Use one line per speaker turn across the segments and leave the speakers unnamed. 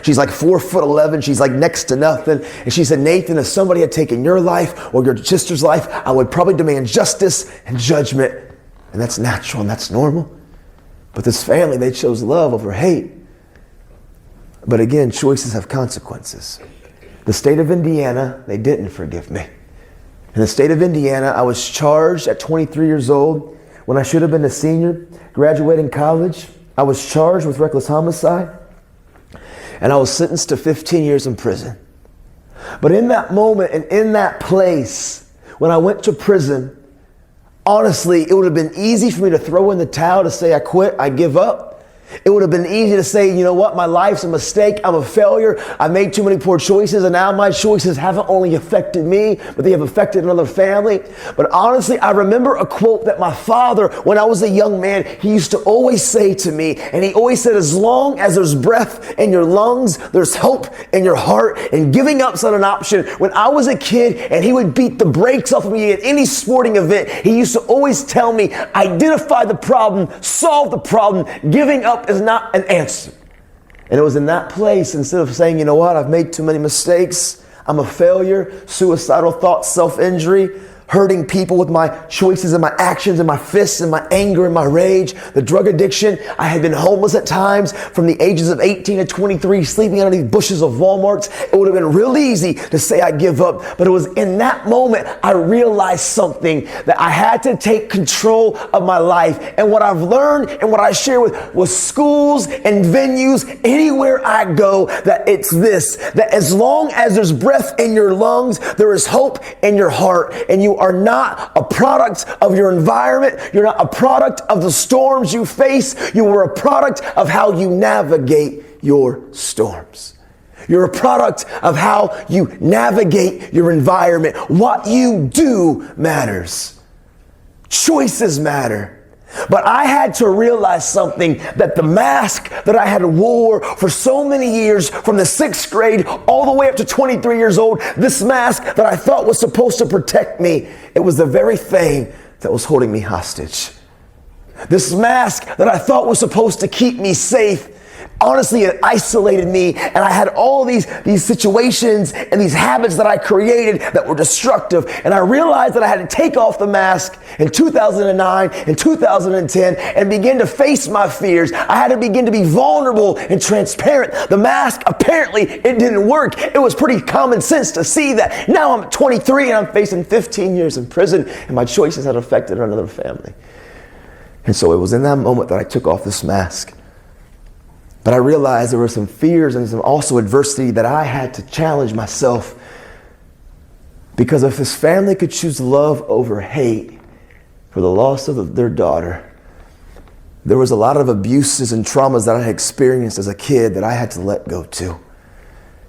She's like 4'11". She's like next to nothing. And she said, Nathan, if somebody had taken your life or your sister's life, I would probably demand justice and judgment. And that's natural and that's normal. But this family, they chose love over hate. But again, choices have consequences. The state of Indiana, they didn't forgive me. In the state of Indiana, I was charged at 23 years old when I should have been a senior, graduating college. I was charged with reckless homicide. And I was sentenced to 15 years in prison. But in that moment and in that place, when I went to prison, honestly, it would have been easy for me to throw in the towel to say I quit, I give up. It would have been easy to say, you know what, my life's a mistake, I'm a failure, I made too many poor choices, and now my choices haven't only affected me, but they have affected another family. But honestly, I remember a quote that my father, when I was a young man, he used to always say to me, and he always said, as long as there's breath in your lungs, there's hope in your heart, and giving up's not an option. When I was a kid and he would beat the brakes off of me at any sporting event, he used to always tell me, identify the problem, solve the problem, giving up is not an answer. And it was in that place, instead of saying, you know what, I've made too many mistakes, I'm a failure, suicidal thoughts, self-injury, hurting people with my choices and my actions and my fists and my anger and my rage, the drug addiction. I had been homeless at times from the ages of 18 to 23, sleeping underneath bushes of Walmarts. It would have been real easy to say I give up, but it was in that moment I realized something, that I had to take control of my life. And what I've learned and what I share with schools and venues, anywhere I go, that it's this, that as long as there's breath in your lungs, there is hope in your heart, and you are not a product of your environment. You're not a product of the storms you face. You are a product of how you navigate your storms. You're a product of how you navigate your environment. What you do matters. Choices matter. But I had to realize something, that the mask that I had wore for so many years, from the 6th grade all the way up to 23 years old, this mask that I thought was supposed to protect me, it was the very thing that was holding me hostage. This mask that I thought was supposed to keep me safe, honestly, it isolated me, and I had all these situations and these habits that I created that were destructive. And I realized that I had to take off the mask in 2009 and 2010 and begin to face my fears. I had to begin to be vulnerable and transparent. The mask, apparently, it didn't work. It was pretty common sense to see that. Now I'm 23 and I'm facing 15 years in prison, and my choices had affected another family. And so it was in that moment that I took off this mask. But I realized there were some fears and some also adversity that I had to challenge myself. Because if this family could choose love over hate for the loss of their daughter, there was a lot of abuses and traumas that I had experienced as a kid that I had to let go too.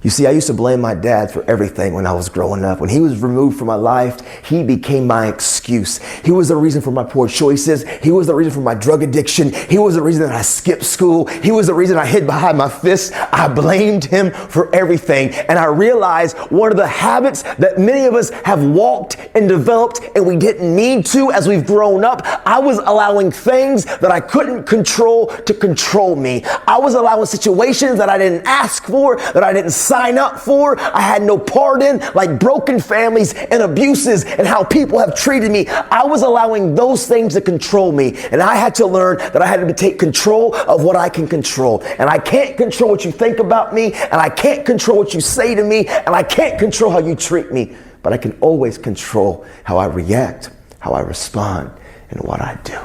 You see, I used to blame my dad for everything when I was growing up. When he was removed from my life, he became my excuse. He was the reason for my poor choices. He was the reason for my drug addiction. He was the reason that I skipped school. He was the reason I hid behind my fists. I blamed him for everything. And I realized one of the habits that many of us have walked and developed, and we didn't mean to as we've grown up, I was allowing things that I couldn't control to control me. I was allowing situations that I didn't ask for, that I didn't sign up for, I had no part in, like broken families and abuses and how people have treated me. I was allowing those things to control me, and I had to learn that I had to take control of what I can control. And I can't control what you think about me, and I can't control what you say to me, and I can't control how you treat me, but I can always control how I react, how I respond, and what I do.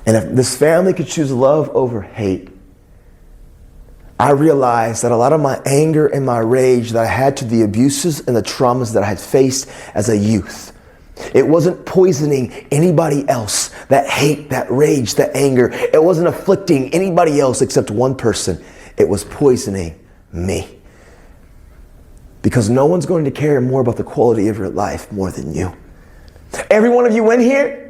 And if this family could choose love over hate, I realized that a lot of my anger and my rage that I had to the abuses and the traumas that I had faced as a youth, it wasn't poisoning anybody else. That hate, that rage, that anger, it wasn't afflicting anybody else except one person. It was poisoning me. Because no one's going to care more about the quality of your life more than you. Every one of you in here,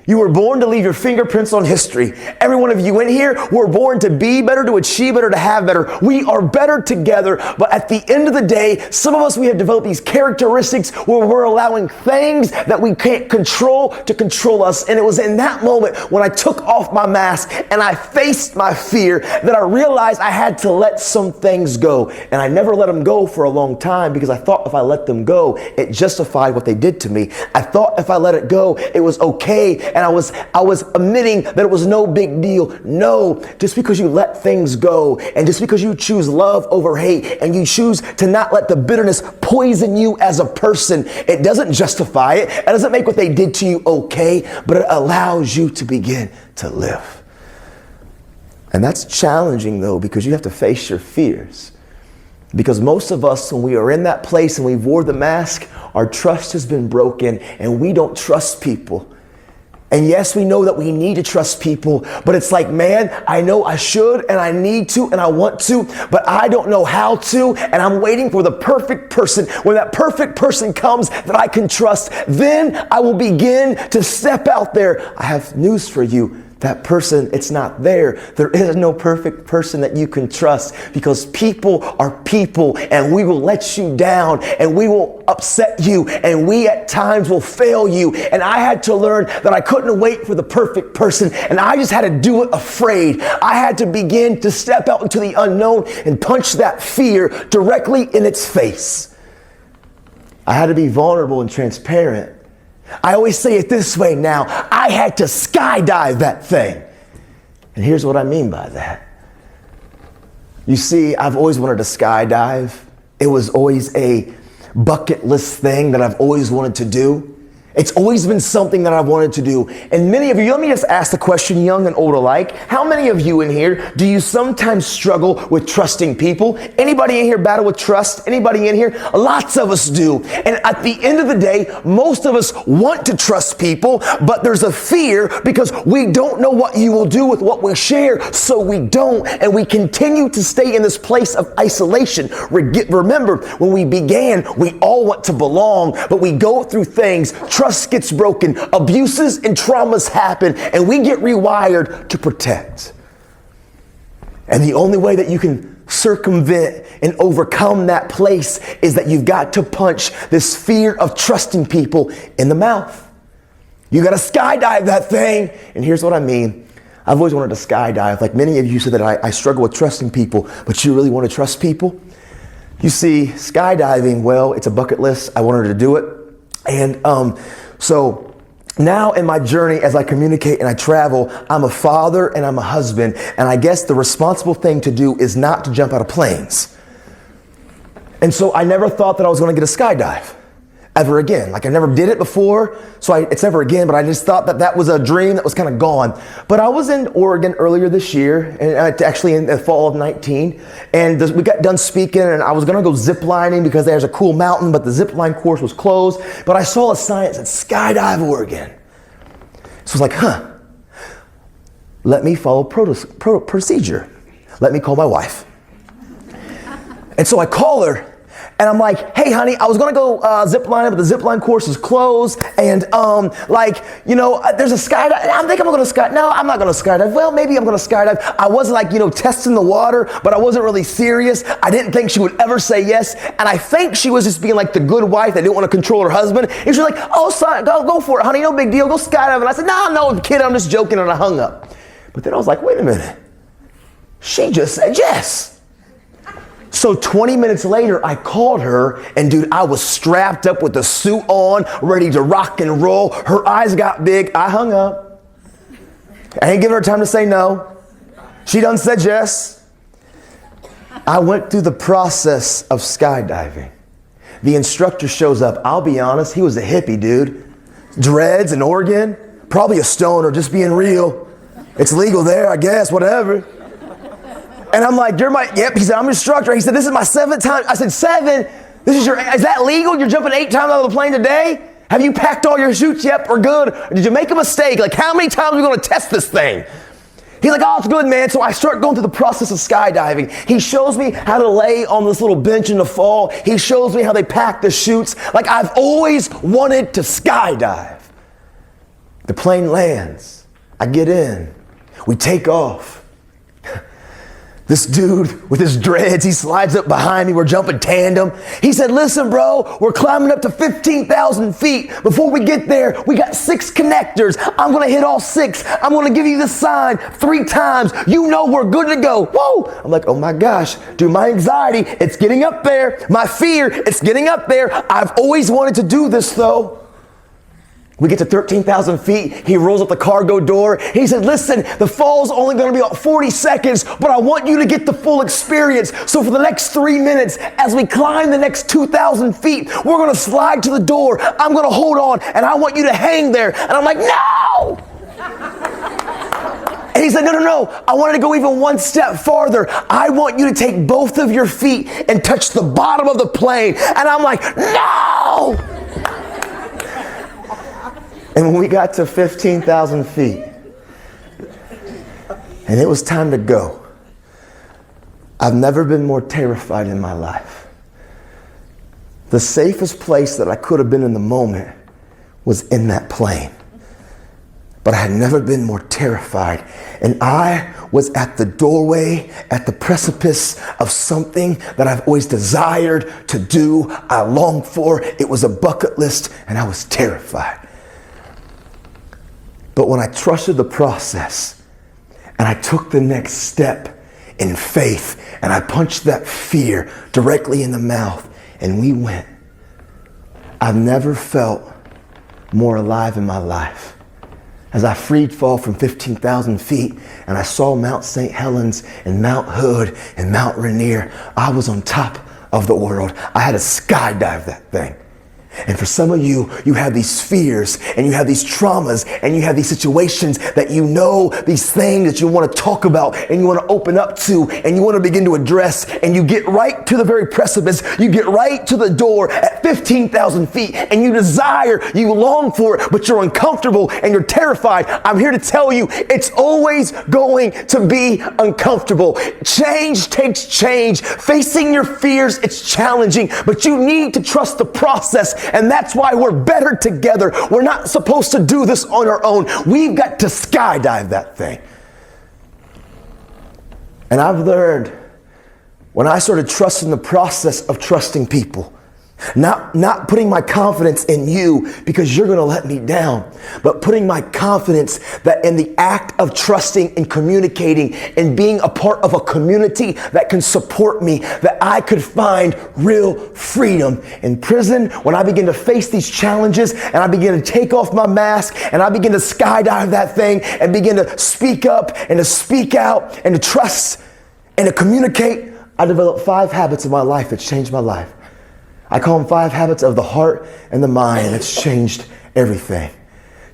You were born to leave your fingerprints on history. Every one of you in here were born to be better, to achieve better, to have better. We are better together, but at the end of the day, some of us, we have developed these characteristics where we're allowing things that we can't control to control us. And it was in that moment when I took off my mask and I faced my fear that I realized I had to let some things go. And I never let them go for a long time because I thought if I let them go, it justified what they did to me. I thought if I let it go, it was okay. And I was admitting that it was no big deal. No, just because you let things go and just because you choose love over hate and you choose to not let the bitterness poison you as a person, it doesn't justify it. It doesn't make what they did to you okay, but it allows you to begin to live. And that's challenging though, because you have to face your fears. Because most of us, when we are in that place and we wore the mask, our trust has been broken and we don't trust people. And yes, we know that we need to trust people, but it's like, man, I know I should and I need to and I want to, but I don't know how to, and I'm waiting for the perfect person. When that perfect person comes that I can trust, then I will begin to step out there. I have news for you. That person, it's not there. There is no perfect person that you can trust because people are people and we will let you down and we will upset you and we at times will fail you. And I had to learn that I couldn't wait for the perfect person and I just had to do it afraid. I had to begin to step out into the unknown and punch that fear directly in its face. I had to be vulnerable and transparent. I always say it this way now, I had to skydive that thing. And here's what I mean by that. You see, I've always wanted to skydive. It was always a bucket list thing that I've always wanted to do. It's always been something that I've wanted to do. And many of you, let me just ask the question, young and old alike. How many of you in here do you sometimes struggle with trusting people? Anybody in here battle with trust? Anybody in here? Lots of us do. And at the end of the day, most of us want to trust people, but there's a fear because we don't know what you will do with what we share, so we don't. And we continue to stay in this place of isolation. Remember, when we began, we all want to belong, but we go through things. Trust gets broken, abuses and traumas happen, and we get rewired to protect. And the only way that you can circumvent and overcome that place is that you've got to punch this fear of trusting people in the mouth. You got to skydive that thing. And here's what I mean. I've always wanted to skydive. Like many of you said that I struggle with trusting people, but you really want to trust people? You see, skydiving, well, it's a bucket list. I wanted to do it. And so now in my journey, as I communicate and I travel, I'm a father and I'm a husband. And I guess the responsible thing to do is not to jump out of planes. And so I never thought that I was going to get a skydive ever again. Like I never did it before, so it's never again, but I just thought that that was a dream that was kind of gone. But I was in Oregon earlier this year, and actually in the fall of 19, and we got done speaking, and I was gonna go zip lining because there's a cool mountain, but the zip line course was closed, but I saw a sign that said Skydive Oregon. So I was like, let me follow procedure. Let me call my wife. And so I call her, and I'm like, hey, honey, I was going to go zip line, but the zip line course is closed. And there's a skydive. I think I'm going to skydive. No, I'm not going to skydive. Well, maybe I'm going to skydive. I wasn't testing the water, but I wasn't really serious. I didn't think she would ever say yes. And I think she was just being like the good wife that didn't want to control her husband. And she was like, oh, son, go for it, honey. No big deal. Go skydive. And I said, no, kid, I'm just joking. And I hung up. But then I was like, wait a minute. She just said yes. So 20 minutes later, I called her, and dude, I was strapped up with the suit on, ready to rock and roll. Her eyes got big. I hung up. I ain't giving her time to say no. She done said yes. I went through the process of skydiving. The instructor shows up. I'll be honest, he was a hippie, dude. Dreads in Oregon, probably a stoner, just being real. It's legal there, I guess, whatever. And I'm like, yep. He said, I'm your instructor. He said, this is my 7th time. I said, 7? Is that legal? You're jumping 8 times out of the plane today? Have you packed all your chutes? Yep, we're good. Or did you make a mistake? Like, how many times are we going to test this thing? He's like, oh, it's good, man. So I start going through the process of skydiving. He shows me how to lay on this little bench in the fall. He shows me how they pack the chutes. Like, I've always wanted to skydive. The plane lands. I get in. We take off. This dude with his dreads, he slides up behind me. We're jumping tandem. He said, listen, bro, we're climbing up to 15,000 feet. Before we get there, we got 6 connectors. I'm going to hit all 6. I'm going to give you the sign 3 times. You know we're good to go. Whoa! I'm like, oh my gosh, dude, my anxiety, it's getting up there. My fear, it's getting up there. I've always wanted to do this though. We get to 13,000 feet. He rolls up the cargo door. He said, listen, the fall's only going to be about 40 seconds, but I want you to get the full experience. So for the next 3 minutes, as we climb the next 2,000 feet, we're going to slide to the door. I'm going to hold on, and I want you to hang there. And I'm like, no! And he said, no. I wanted to go even one step farther. I want you to take both of your feet and touch the bottom of the plane. And I'm like, no! And when we got to 15,000 feet, and it was time to go, I've never been more terrified in my life. The safest place that I could have been in the moment was in that plane. But I had never been more terrified. And I was at the doorway, at the precipice of something that I've always desired to do. I longed for. It was a bucket list, and I was terrified. But when I trusted the process and I took the next step in faith and I punched that fear directly in the mouth and we went, I've never felt more alive in my life. As I freed fall from 15,000 feet and I saw Mount St. Helens and Mount Hood and Mount Rainier, I was on top of the world. I had to skydive that thing. And for some of you, you have these fears and you have these traumas and you have these situations that you know, these things that you want to talk about and you want to open up to and you want to begin to address, and you get right to the very precipice. You get right to the door at 15,000 feet and you desire, you long for it, but you're uncomfortable and you're terrified. I'm here to tell you, it's always going to be uncomfortable. Change takes change. Facing your fears, it's challenging, but you need to trust the process. And that's why we're better together. We're not supposed to do this on our own. We've got to skydive that thing. And I've learned when I started trusting the process of trusting people, not putting my confidence in you because you're going to let me down, but putting my confidence that in the act of trusting and communicating and being a part of a community that can support me, that I could find real freedom. In prison, when I begin to face these challenges and I begin to take off my mask and I begin to skydive that thing and begin to speak up and to speak out and to trust and to communicate, I developed 5 habits in my life that changed my life. I call them 5 habits of the heart and the mind, and it's changed everything.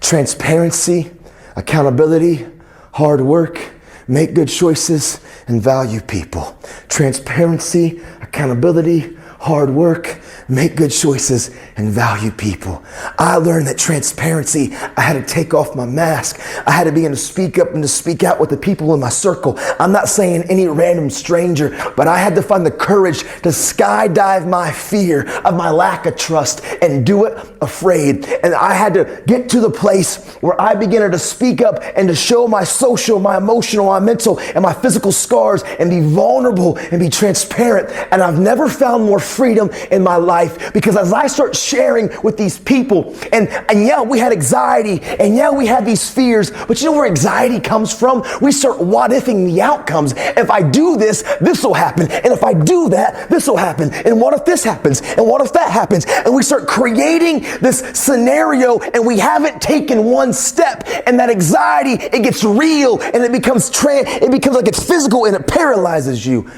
Transparency, accountability, hard work, make good choices, and value people. Transparency, accountability, hard work, make good choices, and value people. I learned that transparency, I had to take off my mask. I had to begin to speak up and to speak out with the people in my circle. I'm not saying any random stranger, but I had to find the courage to skydive my fear of my lack of trust and do it afraid. And I had to get to the place where I began to speak up and to show my social, my emotional, my mental, and my physical scars and be vulnerable and be transparent. And I've never found more freedom in my life, because as I start sharing with these people, and yeah, we had anxiety, and yeah, we had these fears, but you know where anxiety comes from? We start what-ifing the outcomes. If I do this, this will happen. And if I do that, this will happen. And what if this happens? And what if that happens? And we start creating this scenario, and we haven't taken one step, and that anxiety, it gets real, and it becomes like it's physical, and it paralyzes you.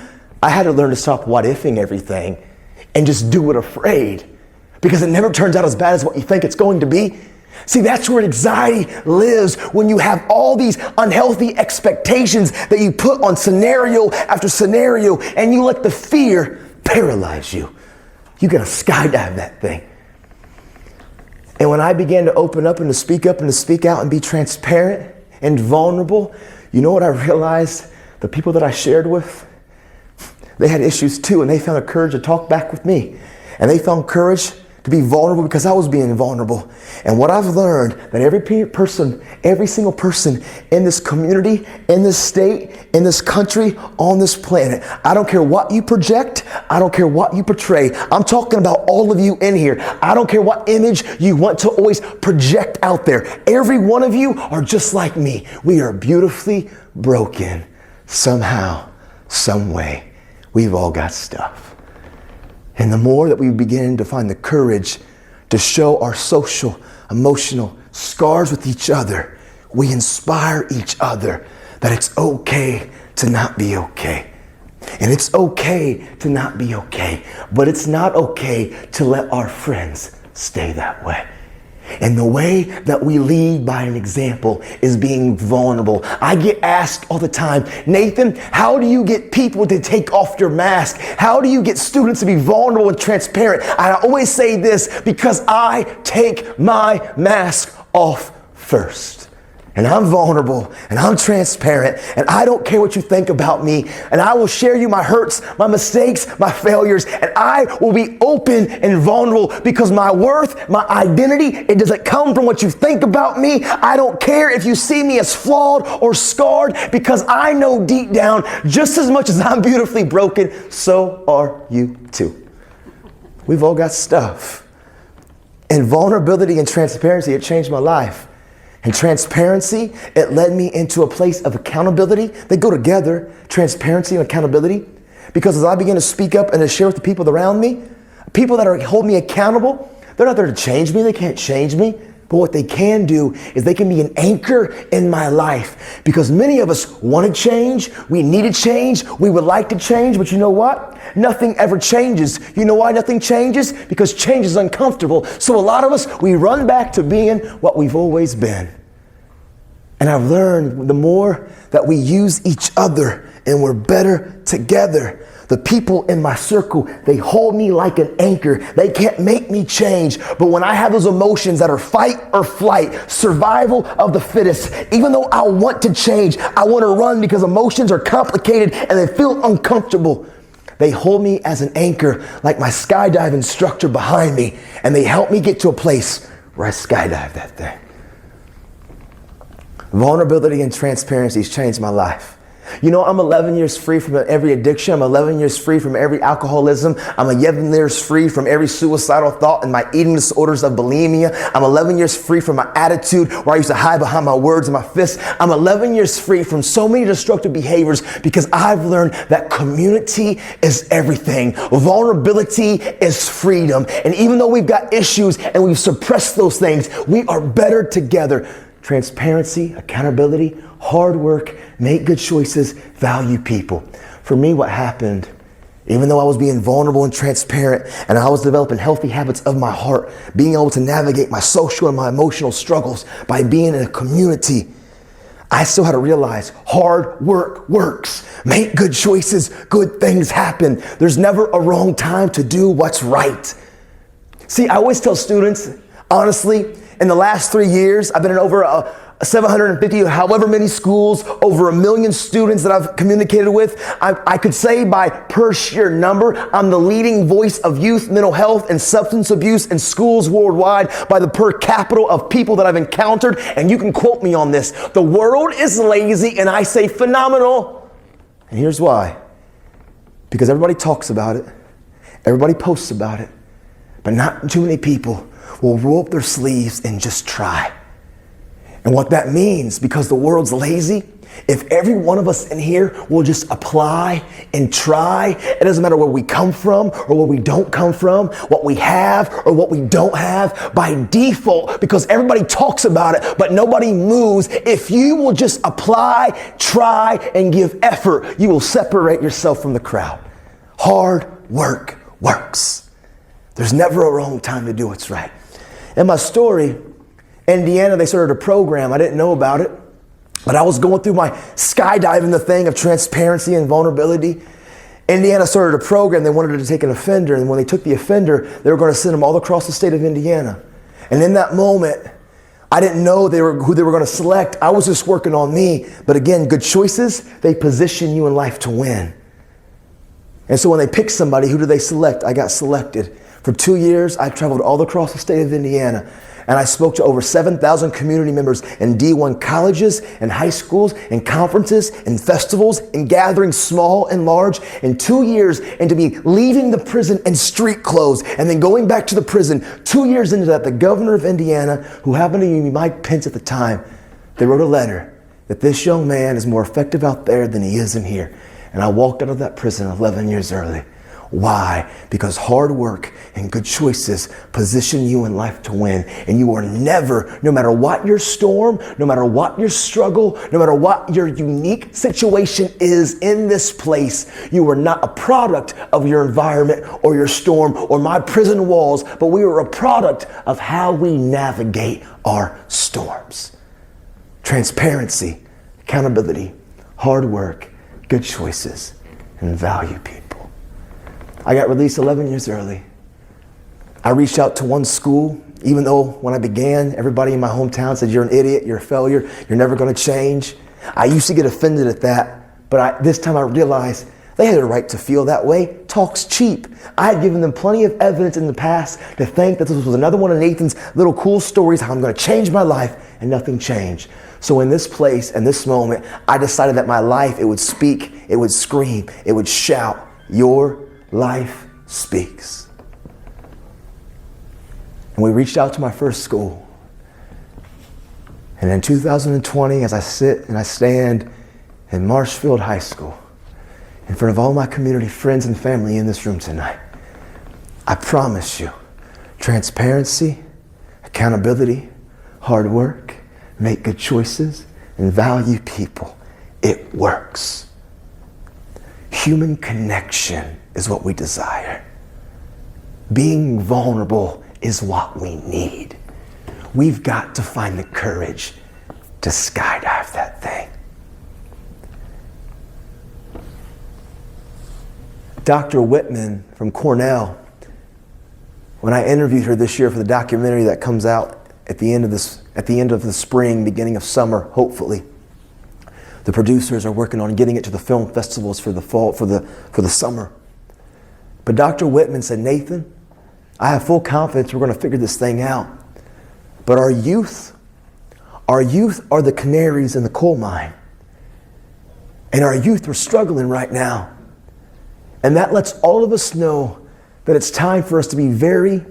I had to learn to stop what-ifing everything and just do it afraid, because it never turns out as bad as what you think it's going to be. See, that's where anxiety lives, when you have all these unhealthy expectations that you put on scenario after scenario, and you let the fear paralyze you. You gotta skydive that thing. And when I began to open up and to speak out and be transparent and vulnerable, you know what I realized? The people that I shared with, they had issues too, and they found the courage to talk back with me. And they found courage to be vulnerable because I was being vulnerable. And what I've learned, that every single person in this community, in this state, in this country, on this planet, I don't care what you project, I don't care what you portray. I'm talking about all of you in here. I don't care what image you want to always project out there. Every one of you are just like me. We are beautifully broken somehow, some way. We've all got stuff. And the more that we begin to find the courage to show our social, emotional scars with each other, we inspire each other that it's okay to not be okay. And it's okay to not be okay, but it's not okay to let our friends stay that way. And the way that we lead by an example is being vulnerable. I get asked all the time, Nathan, how do you get people to take off your mask? How do you get students to be vulnerable and transparent? I always say this, because I take my mask off first. And I'm vulnerable and I'm transparent and I don't care what you think about me, and I will share you my hurts, my mistakes, my failures, and I will be open and vulnerable because my worth, my identity, it doesn't come from what you think about me. I don't care if you see me as flawed or scarred, because I know deep down, just as much as I'm beautifully broken, so are you too. We've all got stuff. And vulnerability and transparency, it changed my life. And transparency, it led me into a place of accountability. They go together, transparency and accountability. Because as I begin to speak up and to share with the people around me, people that hold me accountable, they're not there to change me. They can't change me. But what they can do is they can be an anchor in my life. Because many of us want to change. We need to change. We would like to change. But you know what? Nothing ever changes. You know why nothing changes? Because change is uncomfortable. So a lot of us, we run back to being what we've always been. And I've learned the more that we use each other and we're better together, the people in my circle, they hold me like an anchor. They can't make me change. But when I have those emotions that are fight or flight, survival of the fittest, even though I want to change, I want to run because emotions are complicated and they feel uncomfortable. They hold me as an anchor, like my skydive instructor behind me, and they help me get to a place where I skydive that thing. Vulnerability and transparency has changed my life. You know, I'm 11 years free from every addiction. I'm 11 years free from every alcoholism. I'm 11 years free from every suicidal thought and my eating disorders of bulimia. I'm 11 years free from my attitude where I used to hide behind my words and my fists. I'm 11 years free from so many destructive behaviors because I've learned that community is everything. Vulnerability is freedom. And even though we've got issues and we've suppressed those things, we are better together. Transparency, accountability, hard work, make good choices, value people. For me, what happened, even though I was being vulnerable and transparent and I was developing healthy habits of my heart, being able to navigate my social and my emotional struggles by being in a community, I still had to realize hard work works. Make good choices, good things happen. There's never a wrong time to do what's right. See, I always tell students, honestly, in the last 3 years, I've been in over 750, however many schools, over 1 million students that I've communicated with. I could say by per sheer number, I'm the leading voice of youth mental health and substance abuse in schools worldwide by the per capita of people that I've encountered. And you can quote me on this. The world is lazy, and I say phenomenal. And here's why. Because everybody talks about it. Everybody posts about it. But not too many people will roll up their sleeves and just try. And what that means, because the world's lazy, if every one of us in here will just apply and try, it doesn't matter where we come from or where we don't come from, what we have or what we don't have, by default, because everybody talks about it, but nobody moves. If you will just apply, try, and give effort, you will separate yourself from the crowd. Hard work works. There's never a wrong time to do what's right. In my story, Indiana, they started a program. I didn't know about it, but I was going through my skydiving the thing of transparency and vulnerability. Indiana started a program. They wanted to take an offender, and when they took the offender, they were going to send him all across the state of Indiana. And in that moment, I didn't know who they were going to select. I was just working on me. But again, good choices, they position you in life to win. And so when they pick somebody, who do they select? I got selected For 2 years, I traveled all across the state of Indiana, and I spoke to over 7,000 community members in D1 colleges and high schools and conferences and festivals and gatherings small and large. In 2 years into me leaving the prison in street clothes and then going back to the prison, 2 years into that, the governor of Indiana, who happened to be Mike Pence at the time, they wrote a letter that this young man is more effective out there than he is in here. And I walked out of that prison 11 years early. Why? Because hard work and good choices position you in life to win. And you are never, no matter what your storm, no matter what your struggle, no matter what your unique situation is in this place, you are not a product of your environment or your storm or my prison walls, but we are a product of how we navigate our storms. Transparency, accountability, hard work, good choices, and value people. I got released 11 years early. I reached out to one school, even though when I began, everybody in my hometown said, you're an idiot, you're a failure, you're never gonna change. I used to get offended at that, but this time I realized they had a right to feel that way. Talk's cheap. I had given them plenty of evidence in the past to think that this was another one of Nathan's little cool stories, how I'm gonna change my life, and nothing changed. So in this place, in this moment, I decided that my life, it would speak, it would scream, it would shout, your life speaks. And we reached out to my first school. And in 2020, as I sit and I stand in Marshfield High School, in front of all my community friends and family in this room tonight, I promise you, transparency, accountability, hard work, make good choices, and value people. It works. Human connection is what we desire. Being vulnerable is what we need. We've got to find the courage to skydive that thing. Dr. Whitman from Cornell, when I interviewed her this year for the documentary that comes out at the end of the spring, beginning of summer, hopefully. The producers are working on getting it to the film festivals for the fall, for the summer. But Dr. Whitman said, Nathan, I have full confidence we're going to figure this thing out. But our youth are the canaries in the coal mine. And our youth are struggling right now. And that lets all of us know that it's time for us to be very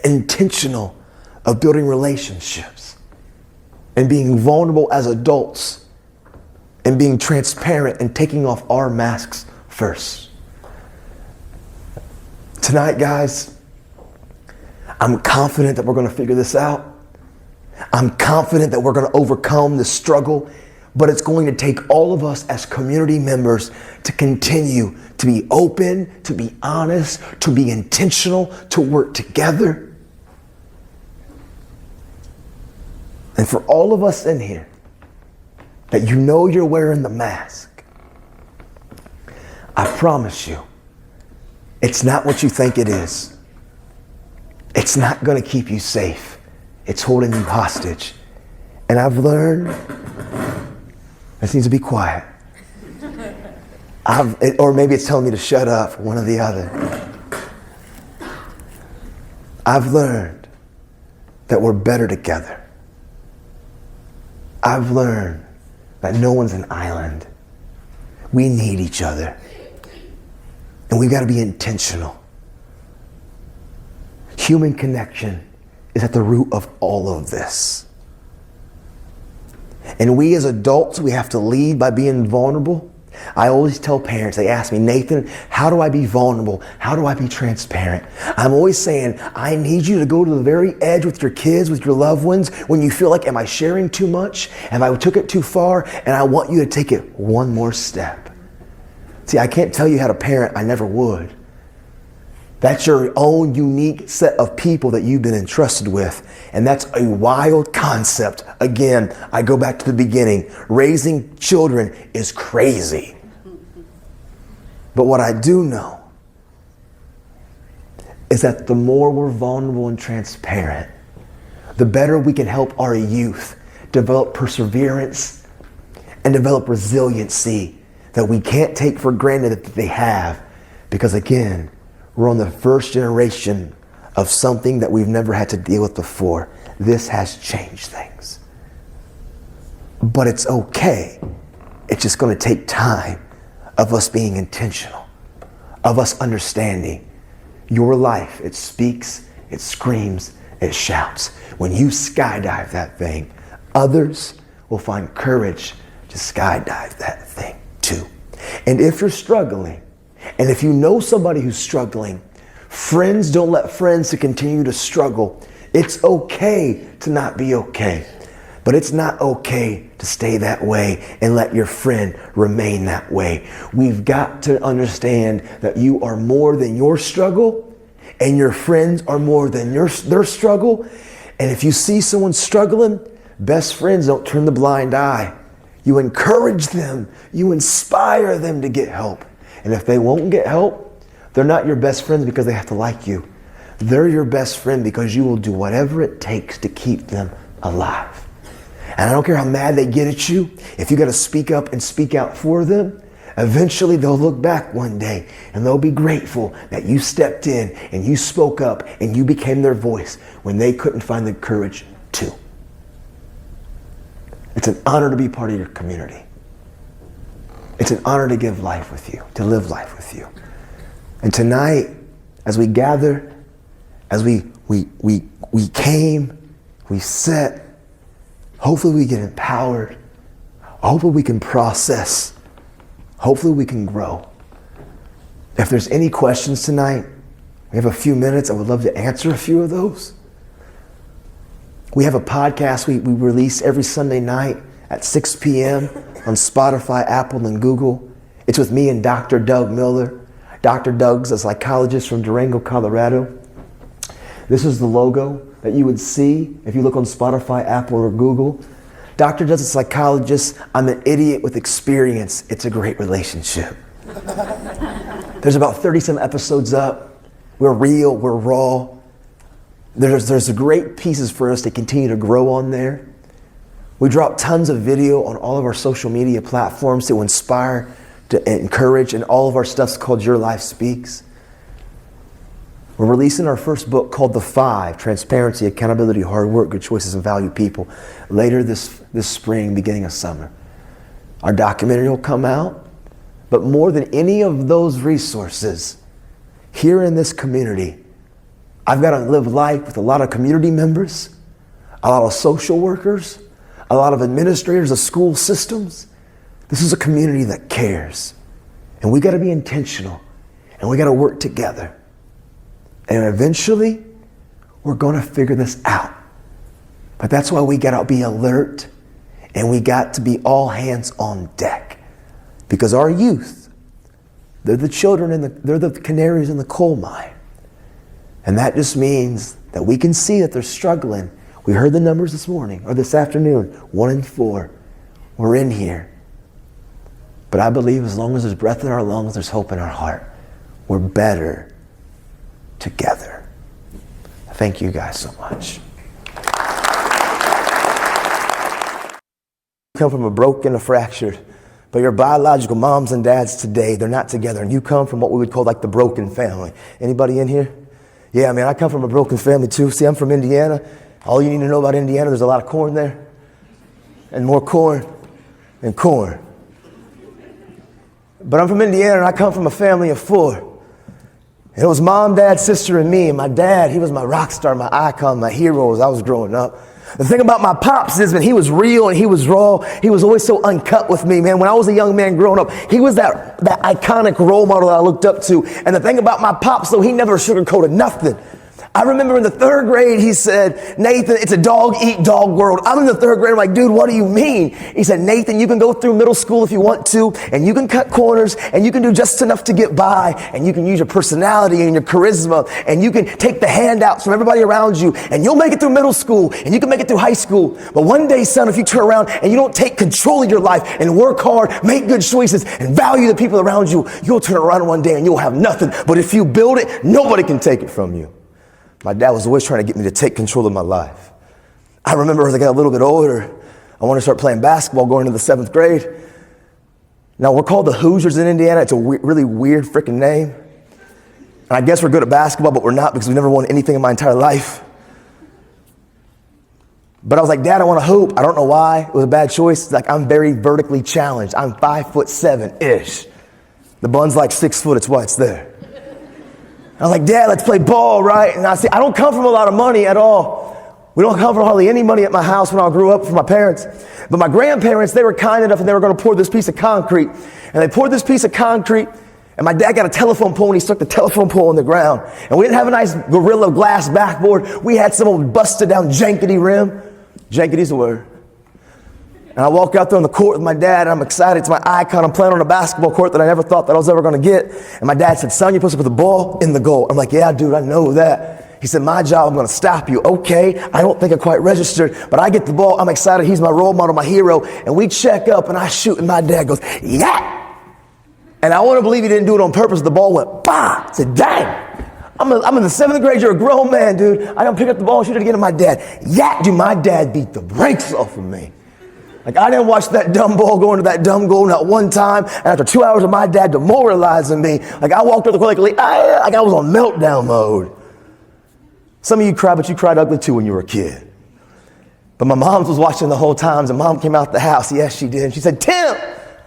intentional of building relationships and being vulnerable as adults and being transparent and taking off our masks first. Tonight, guys, I'm confident that we're going to figure this out. I'm confident that we're going to overcome this struggle, but it's going to take all of us as community members to continue to be open, to be honest, to be intentional, to work together. And for all of us in here, that you know you're wearing the mask, I promise you, it's not what you think it is. It's not going to keep you safe. It's holding you hostage. And I've learned, this needs to be quiet. Or maybe it's telling me to shut up, one or the other. I've learned that we're better together. I've learned that no one's an island. We need each other. And we've got to be intentional. Human connection is at the root of all of this. And we as adults, we have to lead by being vulnerable. I always tell parents, they ask me, Nathan, how do I be vulnerable? How do I be transparent? I'm always saying, I need you to go to the very edge with your kids, with your loved ones, when you feel like, am I sharing too much? Have I took it too far? And I want you to take it one more step. See, I can't tell you how to parent. I never would. That's your own unique set of people that you've been entrusted with. And that's a wild concept. Again, I go back to the beginning. Raising children is crazy. But what I do know is that the more we're vulnerable and transparent, the better we can help our youth develop perseverance and develop resiliency that we can't take for granted that they have. Because again, We're on the first generation of something that we've never had to deal with before. This has changed things. But it's okay. It's just going to take time of us being intentional, of us understanding your life. It speaks, it screams, it shouts. When you skydive that thing, others will find courage to skydive that thing too. And if you're struggling, and if you know somebody who's struggling, friends don't let friends to continue to struggle. It's okay to not be okay, but it's not okay to stay that way and let your friend remain that way. We've got to understand that you are more than your struggle, and your friends are more than their struggle. And if you see someone struggling, best friends don't turn the blind eye. You encourage them. You inspire them to get help. And if they won't get help, they're not your best friends because they have to like you. They're your best friend because you will do whatever it takes to keep them alive. And I don't care how mad they get at you, if you got to speak up and speak out for them, eventually they'll look back one day and they'll be grateful that you stepped in and you spoke up and you became their voice when they couldn't find the courage to. It's an honor to be part of your community. It's an honor to give life with you, to live life with you. And tonight, as we gather, as we came, we sat, hopefully we get empowered. Hopefully we can process. Hopefully we can grow. If there's any questions tonight, we have a few minutes. I would love to answer a few of those. We have a podcast we release every Sunday night at 6 p.m. on Spotify, Apple, and Google. It's with me and Dr. Doug Miller. Dr. Doug's a psychologist from Durango, Colorado. This is the logo that you would see if you look on Spotify, Apple, or Google. Dr. Doug's a psychologist. I'm an idiot with experience. It's a great relationship. There's about 30-some episodes up. We're real, we're raw. There's great pieces for us to continue to grow on there. We drop tons of video on all of our social media platforms to inspire, to encourage, and all of our stuff's called Your Life Speaks. We're releasing our first book called The Five: Transparency, Accountability, Hard Work, Good Choices, and Value People later this spring, beginning of summer. Our documentary will come out, but more than any of those resources, here in this community, I've got to live life with a lot of community members, a lot of social workers, a lot of administrators of school systems. This is a community that cares. And we got to be intentional, and we got to work together. And eventually, we're going to figure this out. But that's why we got to be alert, and we got to be all hands on deck. Because our youth, they're the children, they're the canaries in the coal mine. And that just means that we can see that they're struggling. We heard the numbers this morning, or this afternoon, 1 in 4. We're in here. But I believe as long as there's breath in our lungs, there's hope in our heart. We're better together. Thank you guys so much. You come from a broken, a fractured, but your biological moms and dads today, they're not together. And you come from what we would call like the broken family. Anybody in here? Yeah, man, I come from a broken family too. See, I'm from Indiana. All you need to know about Indiana, there's a lot of corn there. And more corn and corn. But I'm from Indiana, and I come from a family of 4. And it was mom, dad, sister, and me. And my dad, he was my rock star, my icon, my hero as I was growing up. The thing about my pops is, man, he was real and he was raw. He was always so uncut with me, man. When I was a young man growing up, he was that iconic role model that I looked up to. And the thing about my pops, though, he never sugarcoated nothing. I remember in the 3rd grade, he said, Nathan, it's a dog-eat-dog world. I'm in the 3rd grade. I'm like, dude, what do you mean? He said, Nathan, you can go through middle school if you want to, and you can cut corners, and you can do just enough to get by, and you can use your personality and your charisma, and you can take the handouts from everybody around you, and you'll make it through middle school, and you can make it through high school. But one day, son, if you turn around and you don't take control of your life and work hard, make good choices, and value the people around you, you'll turn around one day and you'll have nothing. But if you build it, nobody can take it from you. My dad was always trying to get me to take control of my life. I remember as I got a little bit older, I wanted to start playing basketball going into the 7th grade. Now, we're called the Hoosiers in Indiana. It's a really weird freaking name. And I guess we're good at basketball, but we're not because we never won anything in my entire life. But I was like, Dad, I want to hoop. I don't know why. It was a bad choice. Like, I'm very vertically challenged. I'm 5'7"-ish. The bun's like 6 foot. It's what? It's there. I was like, Dad, let's play ball, right? And I say, I don't come from a lot of money at all. We don't come from hardly any money at my house when I grew up from my parents. But my grandparents, they were kind enough and they were going to pour this piece of concrete. And they poured this piece of concrete. And my dad got a telephone pole and he stuck the telephone pole on the ground. And we didn't have a nice Gorilla Glass backboard. We had some old busted down jankety rim. Jankety's the word. And I walk out there on the court with my dad and I'm excited. It's my icon. I'm playing on a basketball court that I never thought that I was ever going to get. And my dad said, son, you're supposed to put the ball in the goal. I'm like, yeah, dude, I know that. He said, my job, I'm going to stop you. Okay, I don't think I quite registered, but I get the ball. I'm excited. He's my role model, my hero. And we check up and I shoot and my dad goes, yeah. And I want to believe he didn't do it on purpose. The ball went, bah. I said, dang. I'm in the 7th grade. You're a grown man, dude. I don't pick up the ball and shoot it again. And my dad, yeah, dude, my dad beat the brakes off of me. Like, I didn't watch that dumb ball go into that dumb goal not one time. And after 2 hours of my dad demoralizing me, like, I walked up the court like I was on meltdown mode. Some of you cried, but you cried ugly too when you were a kid. But my mom was watching the whole time. And mom came out the house. Yes, she did. And she said, Tim,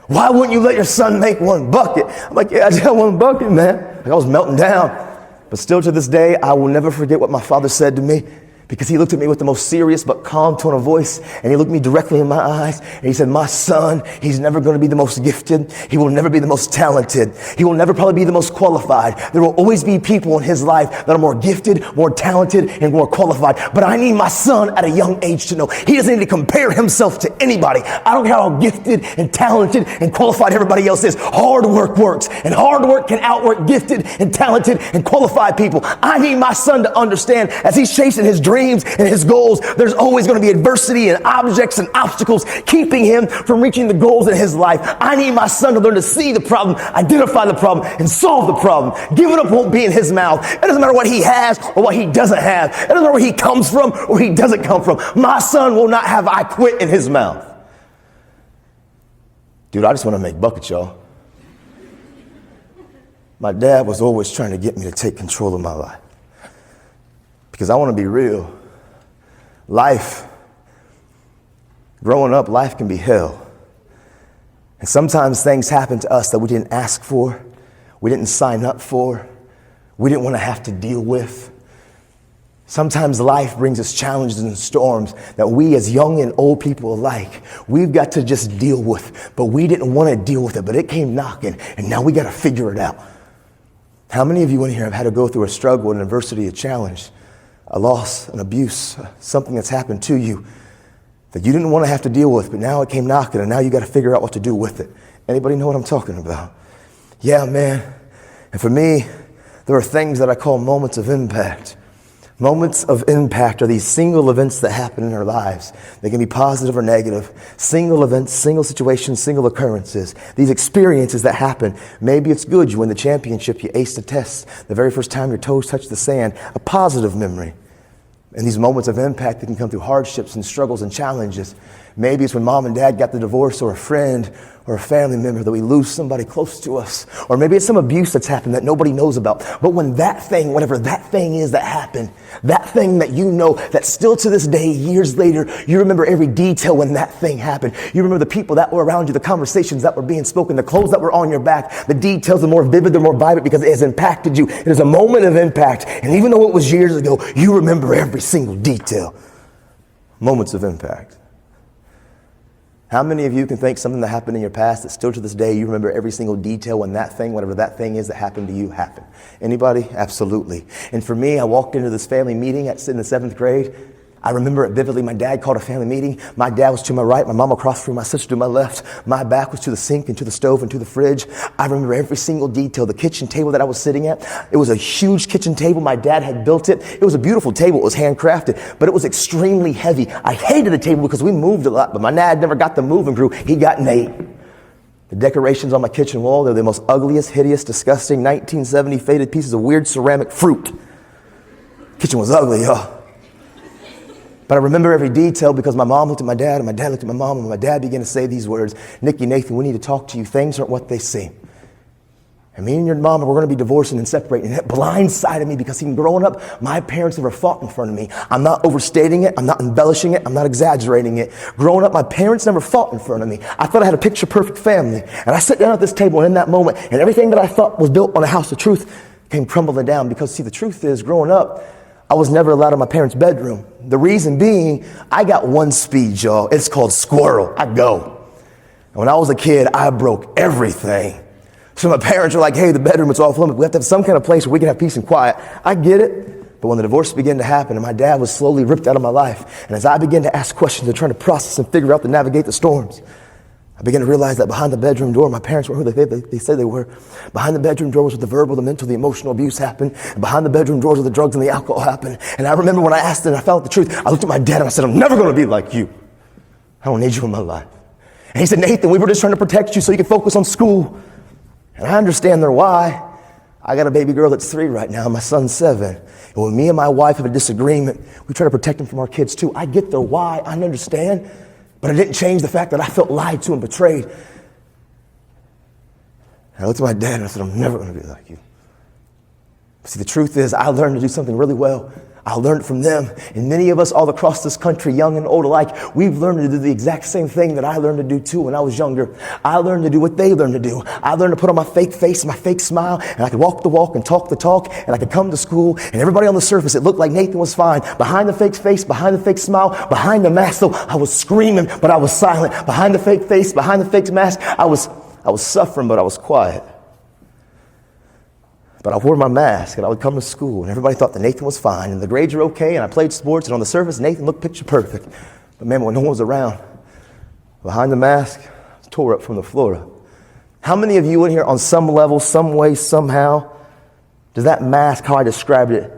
why wouldn't you let your son make one bucket? I'm like, yeah, I just got one bucket, man. Like, I was melting down. But still to this day, I will never forget what my father said to me, because he looked at me with the most serious but calm tone of voice, and he looked me directly in my eyes, and he said, my son, he's never going to be the most gifted. He will never be the most talented. He will never probably be the most qualified. There will always be people in his life that are more gifted, more talented, and more qualified. But I need my son at a young age to know he doesn't need to compare himself to anybody. I don't care how gifted and talented and qualified everybody else is. Hard work works, and hard work can outwork gifted and talented and qualified people. I need my son to understand, as he's chasing his dreams and his goals, there's always going to be adversity and objects and obstacles keeping him from reaching the goals in his life. I need my son to learn to see the problem, identify the problem, and solve the problem. Giving up won't be in his mouth. It doesn't matter what he has or what he doesn't have. It doesn't matter where he comes from or where he doesn't come from. My son will not have I quit in his mouth. Dude, I just want to make buckets, y'all. My dad was always trying to get me to take control of my life. Because I want to be real. Life, growing up, life can be hell. And sometimes things happen to us that we didn't ask for, we didn't sign up for, we didn't want to have to deal with. Sometimes life brings us challenges and storms that we as young and old people alike, we've got to just deal with. But we didn't want to deal with it, but it came knocking, and now we got to figure it out. How many of you in here have had to go through a struggle, an adversity, a challenge, a loss, an abuse, something that's happened to you that you didn't want to have to deal with, but now it came knocking and now you got to figure out what to do with it? Anybody know what I'm talking about? Yeah, man. And for me, there are things that I call moments of impact. Moments of impact are these single events that happen in our lives. They can be positive or negative. Single events, single situations, single occurrences. These experiences that happen. Maybe it's good. You win the championship. You aced the test. The very first time your toes touch the sand. A positive memory. And these moments of impact that can come through hardships and struggles and challenges. Maybe it's when mom and dad got the divorce, or a friend or a family member that we lose somebody close to us. Or maybe it's some abuse that's happened that nobody knows about. But when that thing, whatever that thing is that happened, that thing that you know that still to this day, years later, you remember every detail when that thing happened. You remember the people that were around you, the conversations that were being spoken, the clothes that were on your back. The details are more vivid, they're more vibrant because it has impacted you. It is a moment of impact. And even though it was years ago, you remember every single detail. Moments of impact. How many of you can think something that happened in your past that still to this day you remember every single detail when that thing, whatever that thing is that happened to you, happened? Anybody? Absolutely. And for me, I walked into this family meeting in the 7th grade. I remember it vividly. My dad called a family meeting. My dad was to my right, my mom across from me, my sister to my left. My back was to the sink and to the stove and to the fridge. I remember every single detail. The kitchen table that I was sitting at, it was a huge kitchen table. My dad had built it. It was a beautiful table. It was handcrafted, but it was extremely heavy. I hated the table because we moved a lot, but my dad never got the moving crew. He got Nate. The decorations on my kitchen wall, they're the most ugliest, hideous, disgusting 1970 faded pieces of weird ceramic fruit. Kitchen was ugly, y'all. But I remember every detail because my mom looked at my dad and my dad looked at my mom and my dad began to say these words, Nikki, Nathan, we need to talk to you. Things aren't what they seem. And me and your mama, we're going to be divorcing and separating. And it blindsided me because even growing up, my parents never fought in front of me. I'm not overstating it. I'm not embellishing it. I'm not exaggerating it. Growing up, my parents never fought in front of me. I thought I had a picture perfect family. And I sat down at this table and in that moment, and everything that I thought was built on a house of truth came crumbling down. Because see, the truth is, growing up, I was never allowed in my parents' bedroom. The reason being, I got one speed, y'all. It's called squirrel. I go. And when I was a kid, I broke everything. So my parents were like, hey, the bedroom is off limits. We have to have some kind of place where we can have peace and quiet. I get it. But when the divorce began to happen and my dad was slowly ripped out of my life, and as I began to ask questions and trying to process and figure out to navigate the storms, I began to realize that behind the bedroom door, my parents were who they said they were. Behind the bedroom door was where the verbal, the mental, the emotional abuse happened. And behind the bedroom doors where the drugs and the alcohol happened. And I remember when I asked and I found out the truth, I looked at my dad and I said, I'm never going to be like you. I don't need you in my life. And he said, Nathan, we were just trying to protect you so you could focus on school. And I understand their why. I got a baby girl that's 3 right now. My son's 7. And when me and my wife have a disagreement, we try to protect them from our kids too. I get their why. I understand. But it didn't change the fact that I felt lied to and betrayed. And I looked at my dad and I said, I'm never going to be like you. See, the truth is, I learned to do something really well. I learned it from them. And many of us all across this country, young and old alike, we've learned to do the exact same thing that I learned to do too when I was younger. I learned to do what they learned to do. I learned to put on my fake face, my fake smile, and I could walk the walk and talk the talk, and I could come to school, and everybody on the surface, it looked like Nathan was fine. Behind the fake face, behind the fake smile, behind the mask, though, I was screaming, but I was silent. Behind the fake face, behind the fake mask, I was suffering, but I was quiet. But I wore my mask and I would come to school and everybody thought that Nathan was fine and the grades were okay and I played sports and on the surface Nathan looked picture perfect. But man, when no one was around, behind the mask, I was tore up from the floor up. How many of you in here on some level, some way, somehow, does that mask, how I described it,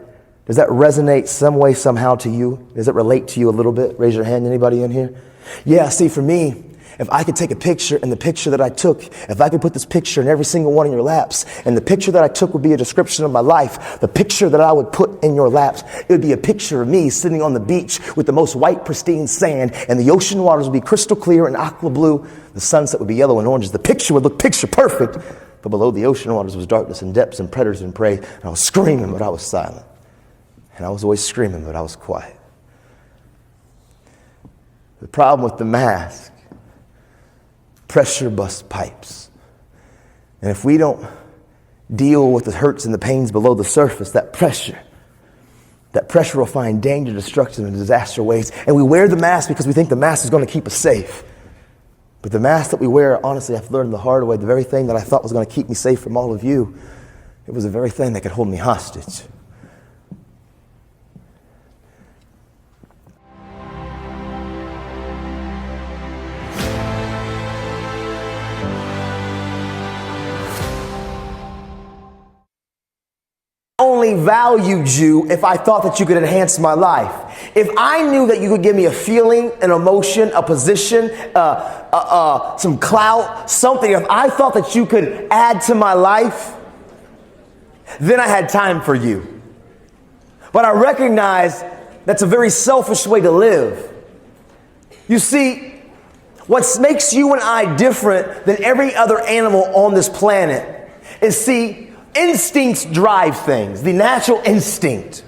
does that resonate some way, somehow to you? Does it relate to you a little bit? Raise your hand, anybody in here? Yeah, see, for me, if I could take a picture and the picture that I took, if I could put this picture in every single one of your laps, and the picture that I took would be a description of my life, the picture that I would put in your laps, it would be a picture of me sitting on the beach with the most white, pristine sand, and the ocean waters would be crystal clear and aqua blue. The sunset would be yellow and orange. The picture would look picture perfect, but below the ocean waters was darkness and depths and predators and prey. And I was screaming, but I was silent. And I was always screaming, but I was quiet. The problem with the mask, pressure busts pipes. And if we don't deal with the hurts and the pains below the surface, that pressure will find danger, destruction, and disaster ways. And we wear the mask because we think the mask is going to keep us safe. But the mask that we wear, honestly, I've learned the hard way, the very thing that I thought was going to keep me safe from all of you, it was the very thing that could hold me hostage. Only valued you if I thought that you could enhance my life. If I knew that you could give me a feeling, an emotion, a position, some clout, something, if I thought that you could add to my life, then I had time for you. But I recognize that's a very selfish way to live. You see, what makes you and I different than every other animal on this planet is, see, instincts drive things, the natural instinct.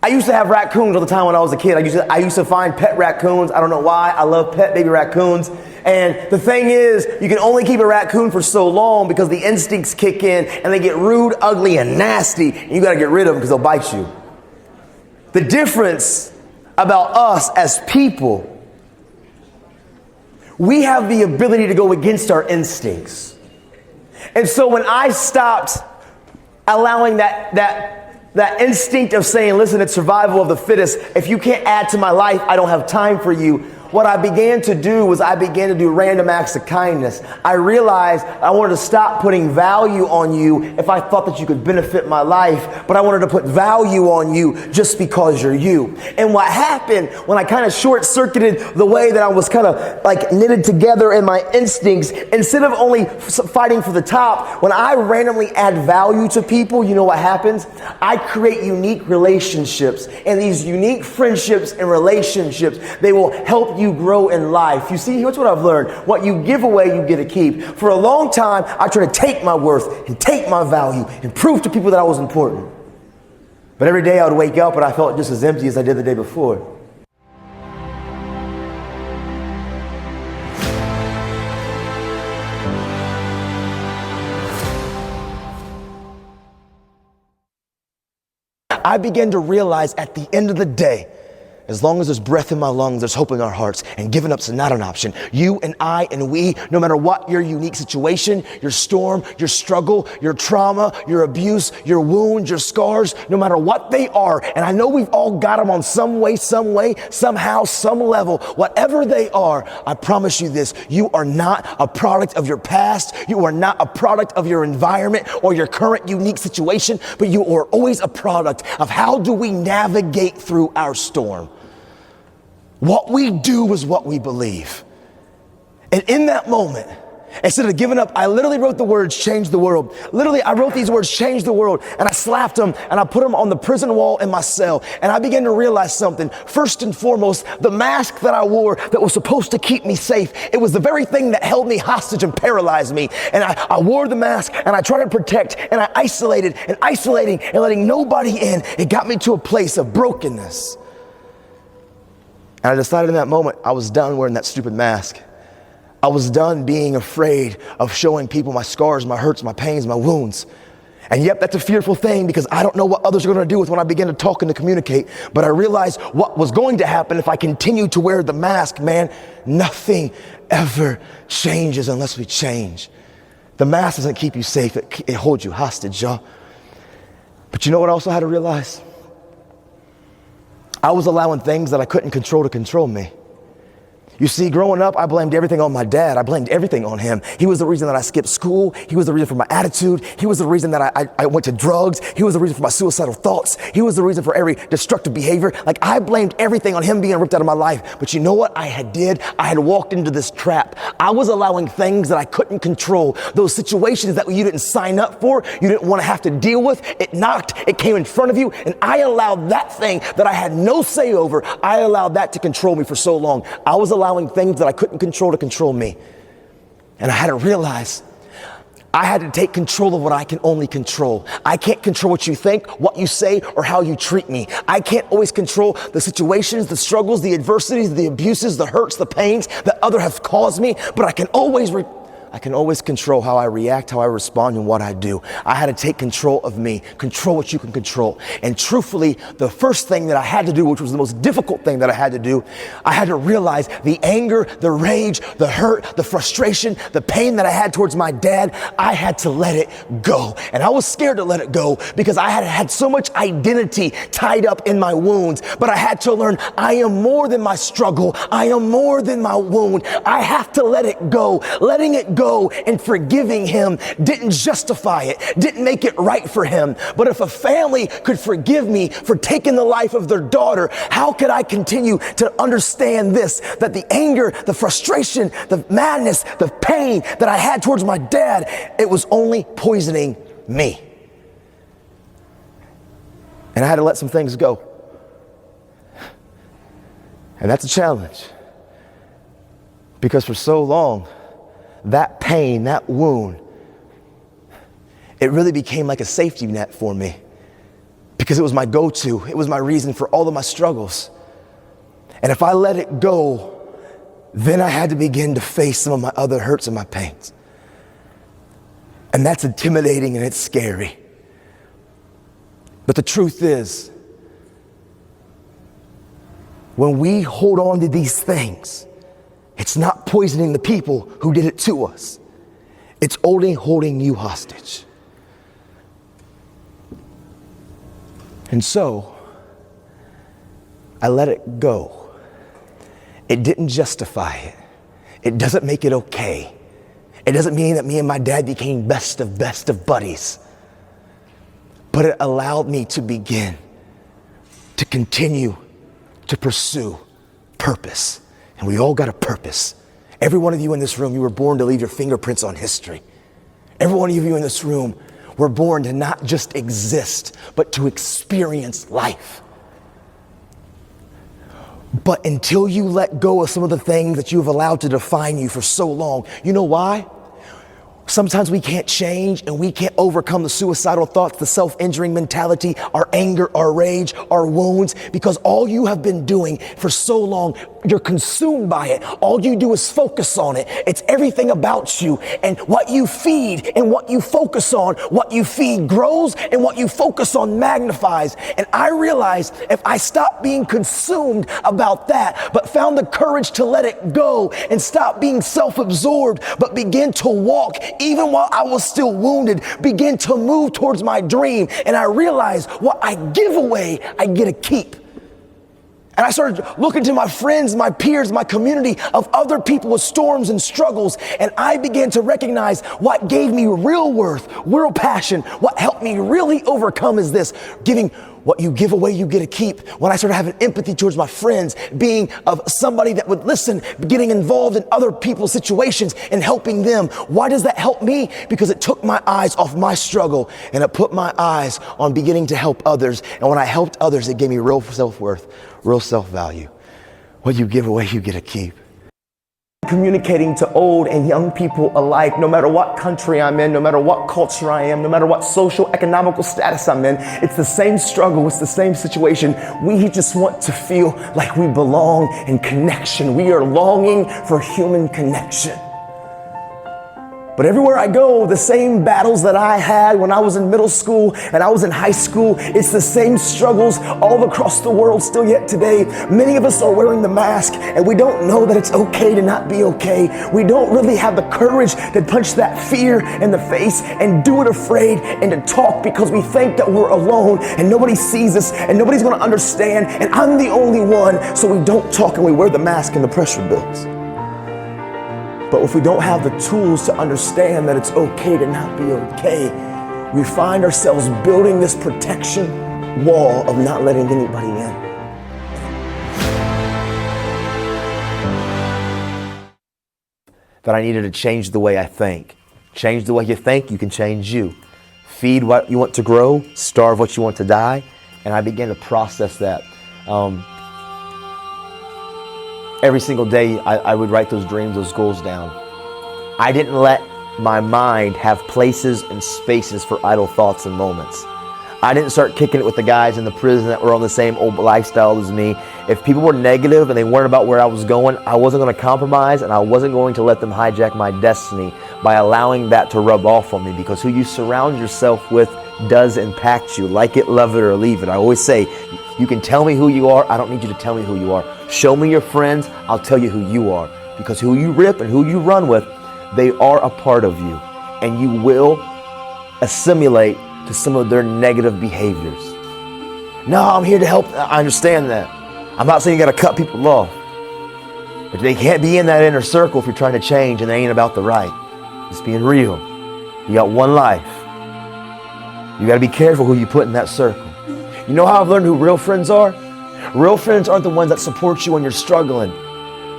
I used to have raccoons all the time when I was a kid. I used to find pet raccoons. I don't know why. I love pet baby raccoons. And the thing is, you can only keep a raccoon for so long because the instincts kick in and they get rude, ugly, and nasty. And you got to get rid of them because they'll bite you. The difference about us as people, we have the ability to go against our instincts. And so when I stopped allowing that instinct of saying, listen, it's survival of the fittest. If you can't add to my life, I don't have time for you. What I began to do was I began to do random acts of kindness. I realized I wanted to stop putting value on you if I thought that you could benefit my life, but I wanted to put value on you just because you're you. And what happened when I kind of short-circuited the way that I was kind of like knitted together in my instincts, instead of only fighting for the top, when I randomly add value to people, you know what happens? I create unique relationships, and these unique friendships and relationships, they will help you you grow in life. You see, here's what I've learned. What you give away, you get to keep. For a long time, I tried to take my worth and take my value and prove to people that I was important. But every day I would wake up and I felt just as empty as I did the day before. I began to realize at the end of the day, as long as there's breath in my lungs, there's hope in our hearts, and giving up's not an option. You and I and we, no matter what your unique situation, your storm, your struggle, your trauma, your abuse, your wounds, your scars, no matter what they are, and I know we've all got them on some way, somehow, some level, whatever they are, I promise you this, you are not a product of your past, you are not a product of your environment or your current unique situation, but you are always a product of how do we navigate through our storm. What we do is what we believe. And in that moment, instead of giving up, I literally wrote the words, change the world. Literally, I wrote these words, change the world, and I slapped them and I put them on the prison wall in my cell. And I began to realize something. First and foremost, the mask that I wore that was supposed to keep me safe, it was the very thing that held me hostage and paralyzed me. And I wore the mask and I tried to protect and I isolating and letting nobody in. It got me to a place of brokenness. And I decided in that moment, I was done wearing that stupid mask. I was done being afraid of showing people my scars, my hurts, my pains, my wounds. And yep, that's a fearful thing because I don't know what others are going to do with when I begin to talk and to communicate. But I realized what was going to happen if I continued to wear the mask, man. Nothing ever changes unless we change. The mask doesn't keep you safe. It holds you hostage, y'all. But you know what I also had to realize? I was allowing things that I couldn't control to control me. You see, growing up, I blamed everything on my dad. I blamed everything on him. He was the reason that I skipped school. He was the reason for my attitude. He was the reason that I went to drugs. He was the reason for my suicidal thoughts. He was the reason for every destructive behavior. Like, I blamed everything on him being ripped out of my life. But you know what I had walked into this trap. I was allowing things that I couldn't control. Those situations that you didn't sign up for, you didn't want to have to deal with. It knocked, it came in front of you, and I allowed that thing that I had no say over, I allowed that to control me for so long. I was allowing things that I couldn't control to control me. And I had to realize I had to take control of what I can only control. I can't control what you think, what you say, or how you treat me. I can't always control the situations, the struggles, the adversities, the abuses, the hurts, the pains that others have caused me, but I can always control how I react, how I respond, and what I do. I had to take control of me, control what you can control. And truthfully, the first thing that I had to do, which was the most difficult thing that I had to do, I had to realize the anger, the rage, the hurt, the frustration, the pain that I had towards my dad, I had to let it go. And I was scared to let it go because I had so much identity tied up in my wounds. But I had to learn I am more than my struggle. I am more than my wound. I have to let it go. Letting it go and forgiving him didn't justify it, didn't make it right for him. But if a family could forgive me for taking the life of their daughter, how could I continue to understand this, that the anger, the frustration, the madness, the pain that I had towards my dad, it was only poisoning me. And I had to let some things go. And that's a challenge. Because for so long, that pain, that wound, it really became like a safety net for me because it was my go-to. It was my reason for all of my struggles. And if I let it go, then I had to begin to face some of my other hurts and my pains. And that's intimidating and it's scary. But the truth is, when we hold on to these things, it's not poisoning the people who did it to us. It's only holding you hostage. And so, I let it go. It didn't justify it. It doesn't make it okay. It doesn't mean that me and my dad became best of buddies. But it allowed me to begin to continue to pursue purpose. And we all got a purpose. Every one of you in this room, you were born to leave your fingerprints on history. Every one of you in this room were born to not just exist, but to experience life. But until you let go of some of the things that you've allowed to define you for so long, you know why? Sometimes we can't change and we can't overcome the suicidal thoughts, the self-injuring mentality, our anger, our rage, our wounds, because all you have been doing for so long, you're consumed by it. All you do is focus on it. It's everything about you, and what you feed and what you focus on, what you feed grows and what you focus on magnifies. And I realized if I stopped being consumed about that, but found the courage to let it go and stop being self-absorbed, but begin to walk even while I was still wounded, begin to move towards my dream. And I realized what I give away, I get to keep. And I started looking to my friends, my peers, my community of other people with storms and struggles. And I began to recognize what gave me real worth, real passion. What helped me really overcome is this: giving. What you give away, you get to keep. When I started having empathy towards my friends, being of somebody that would listen, getting involved in other people's situations and helping them. Why does that help me? Because it took my eyes off my struggle and it put my eyes on beginning to help others. And when I helped others, it gave me real self-worth, real self-value. What you give away, you get to keep. Communicating to old and young people alike, no matter what country I'm in, no matter what culture I am, no matter what social, economical status I'm in, it's the same struggle, it's the same situation. We just want to feel like we belong in connection. We are longing for human connection. But everywhere I go, the same battles that I had when I was in middle school and I was in high school, it's the same struggles all across the world still yet today. Many of us are wearing the mask and we don't know that it's okay to not be okay. We don't really have the courage to punch that fear in the face and do it afraid and to talk because we think that we're alone and nobody sees us and nobody's gonna understand and I'm the only one, so we don't talk and we wear the mask and the pressure builds. But if we don't have the tools to understand that it's okay to not be okay, we find ourselves building this protection wall of not letting anybody in. That I needed to change the way I think. Change the way you think, you can change you. Feed what you want to grow, starve what you want to die, and I began to process that. Every single day, I would write those dreams, those goals down. I didn't let my mind have places and spaces for idle thoughts and moments. I didn't start kicking it with the guys in the prison that were on the same old lifestyle as me. If people were negative and they weren't about where I was going, I wasn't going to compromise and I wasn't going to let them hijack my destiny by allowing that to rub off on me, because who you surround yourself with does impact you. Like it, love it, or leave it. I always say, you can tell me who you are. I don't need you to tell me who you are. Show me your friends. I'll tell you who you are. Because who you rip and who you run with, they are a part of you. And you will assimilate to some of their negative behaviors. No, I'm here to help. I understand that. I'm not saying you got to cut people off. But they can't be in that inner circle if you're trying to change and they ain't about the right. Just being real. You got one life. You got to be careful who you put in that circle. You know how I've learned who real friends are? Real friends aren't the ones that support you when you're struggling.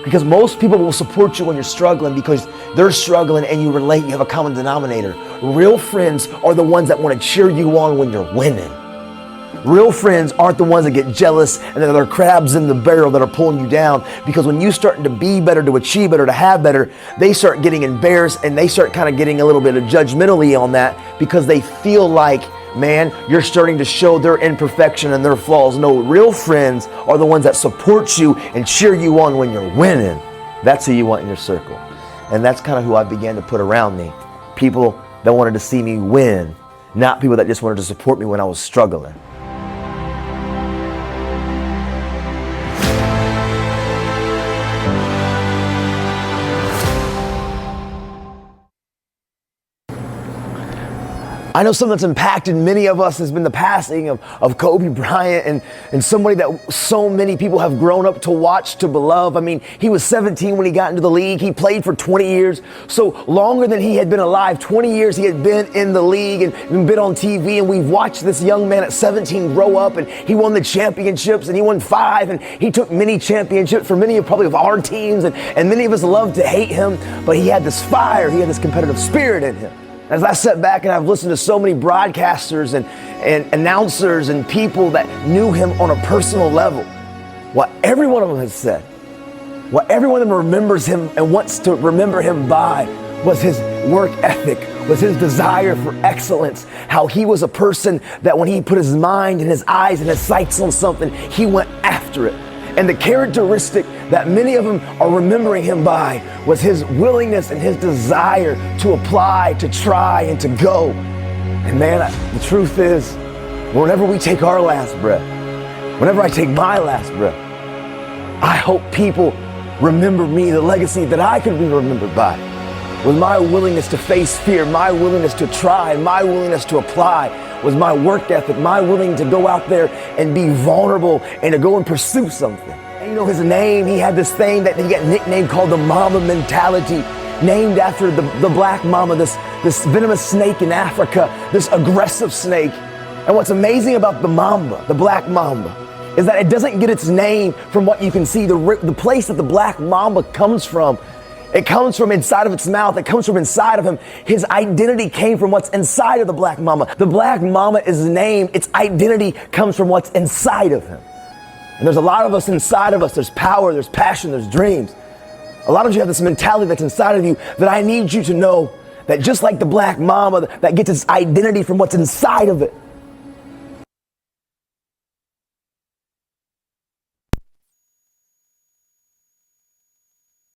Because most people will support you when you're struggling because they're struggling and you relate, you have a common denominator. Real friends are the ones that want to cheer you on when you're winning. Real friends aren't the ones that get jealous and that are crabs in the barrel that are pulling you down, because when you're starting to be better, to achieve better, to have better, they start getting embarrassed and they start kind of getting a little bit of judgmentally on that because they feel like, man, you're starting to show their imperfection and their flaws. No, real friends are the ones that support you and cheer you on when you're winning. That's who you want in your circle. And that's kind of who I began to put around me. People that wanted to see me win, not people that just wanted to support me when I was struggling. I know something that's impacted many of us has been the passing of Kobe Bryant and somebody that so many people have grown up to watch, to beloved. I mean, he was 17 when he got into the league. He played for 20 years. So longer than he had been alive, 20 years he had been in the league and been on TV. And we've watched this young man at 17 grow up, and he won the championships, and he won 5, and he took many championships for many of probably of our teams. And many of us love to hate him, but he had this fire, he had this competitive spirit in him. As I sat back and I've listened to so many broadcasters and announcers and people that knew him on a personal level, what every one of them has said, what every one of them remembers him and wants to remember him by, was his work ethic, was his desire for excellence, how he was a person that when he put his mind and his eyes and his sights on something, he went after it. And the characteristic that many of them are remembering him by was his willingness and his desire to apply, to try, and to go. And man, the truth is, whenever we take our last breath, whenever I take my last breath, I hope people remember me, the legacy that I could be remembered by, was my willingness to face fear, my willingness to try, my willingness to apply, was my work ethic, my willingness to go out there and be vulnerable and to go and pursue something. And you know his name, he had this thing that he got nicknamed called the Mamba mentality, named after the black mamba, this venomous snake in Africa, this aggressive snake. And what's amazing about the mamba, the black mamba, is that it doesn't get its name from what you can see. The place that the black mamba comes from, it comes from inside of its mouth. It comes from inside of him. His identity came from what's inside of the black mamba. The black mamba is named, its identity comes from what's inside of him. And there's a lot of us inside of us. There's power, there's passion, there's dreams. A lot of you have this mentality that's inside of you that I need you to know that just like the black mamba that gets its identity from what's inside of it,